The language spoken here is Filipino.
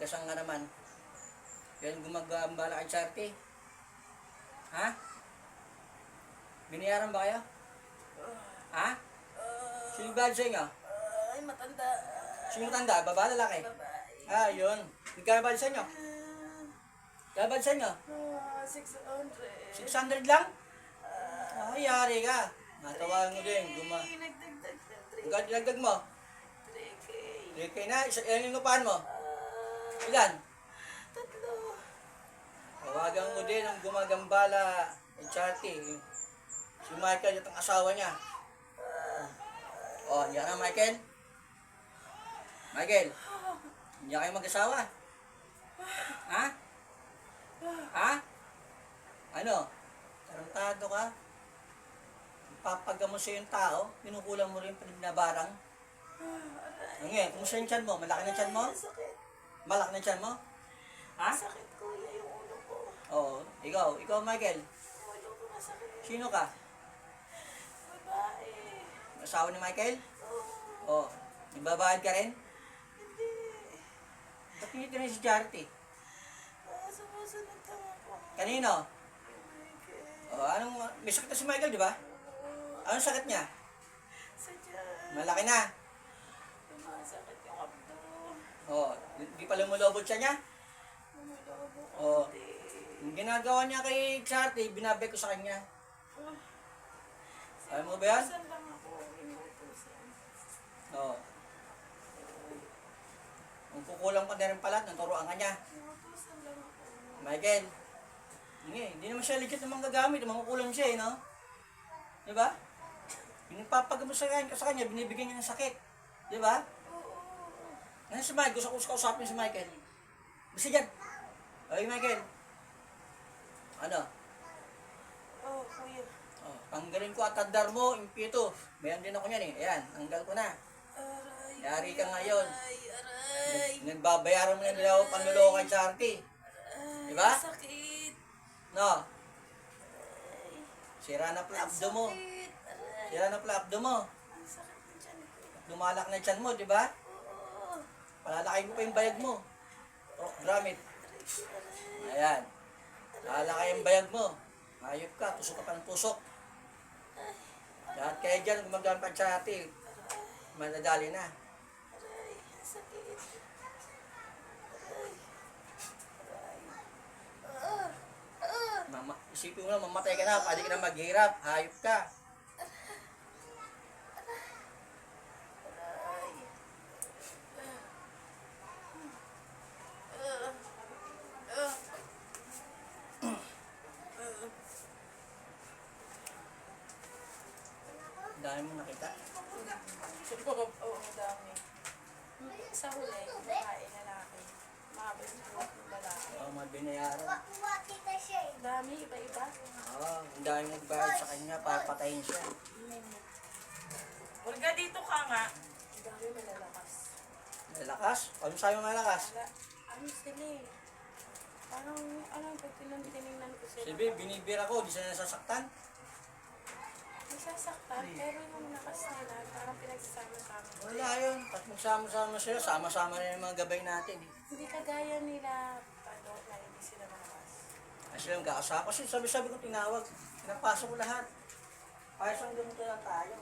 Tagasang nga naman. Yan gumagambala kay Charte. Ha? Binayaran ba kayo? Ha? Sino ba sa inyo? Ay, matanda. Sino matanda? Baba, lalaki? Babae. Ah, yun. Nagkabal sa inyo? Kabal sa inyo? 600. 600 lang? Ay, yari ka. Natawagan mo din. Nagdagdag na 3K. Magkano dinagdag mo? 3K. 3K na. Ilan yung upahan mo? Ilan? 3. Tawagan mo din ang gumagambala kay Charte. Si Michael at ang asawa niya. Oh, yan na Michael. Michael, hindi kayo mag-asawa. Ha? Ha? Ano? Tarantado ka? Papagamo sa yung tao, pinukulang mo rin pinagnabarang. Ano yan? Kumusta yung tiyan mo? Malaki na tiyan mo? Sakit. Malaki na tiyan mo? Ha? Sakit kuya yung ulo ko. Oo. Ikaw Michael. Ulo ko masakit. Sino ka? Babae. Asawa ni Michael? Oh, Oo. Nagbabayad ka rin? hindi. Ba't hindi rin si Charte? Sumusunod lang ako. Kanino? Michael. O, anong, may sakit na si Michael, di ba? Anong sakit niya? Sa tiyan. Malaki na. Sumasakit yung abdo. O, di pa lumulobot siya niya? Lumulabo ko. Oo. Yung ginagawa niya kay Charte, binabay ko sa kanya. Alam mo ba yan? Inutusan lang ako. Inutusan. Oo. Kung kukulang pa na rin pala, naturuan ka niya. Inutusan lang ako. Michael, hindi naman siya legit na manggagamit, mangkukulang siya no? Di ba? Pinagpapagamot sa kanya, binibigyan niya ng sakit. Di ba? Ngayon si Michael, gusto ko kausapin si Michael. Basta dyan. Okay, Michael. Ano? Oh, kuya. Oh, tanggalin ko at tandar mo, impito. Mayroon din ako niyan eh. Ayan, tanggal ko na. Aray. Yari ka kuya. ngayon. Aray. Nagbabayaran mo na nila ako panluloko kay Charte. Aray. Diba? Sakit. No? Aray. Sira na pala abdo mo. Sakit. Aray. Sira na pala abdo mo. Ang sakit ng tiyan ko. Lumalak na tiyan mo, di ba? Oo. Palalaki mo pa yung bayag mo. Oh, gramit. Aray. Ayan. Lalaki yung bayag mo. Hayop ka, tusok ka pa ng tusok. Lahat kayo dyan, gumagamit pa sa ati. Madadali na. Aray. Ang sakit. Aray. Aray. Isipin mo na, mamatay ka na, pwede ka na maghirap. Hayop ka. Aray. Ang dami mo nakita. Oo, madami. Sa huli, babae, lalaki. Mabot ng lalaki. Oo, mga binayaran. Dami, iba-iba. Oo, ang dami mo bayad sa kanya, papatayin siya. Olga, dito ka nga. Ang dami malalakas. Malakas? Ano sa'yo malakas? Ano sila eh? Parang, pag tinignan ko sila. Sabi, binibira ko, di sila nasasaktan. Nasasaktan, pero yung lakas nila, parang pinagsasama-sama. Wala yun. Pag magsama-sama sila, sama-sama rin yung mga gabay natin. Hindi kagaya nila, na hindi sila malakas. Ay sila magkakasama. Kasi sabi-sabi ko tinawag. Pinapasok ko lahat. Ayos ang ganito lang tayo.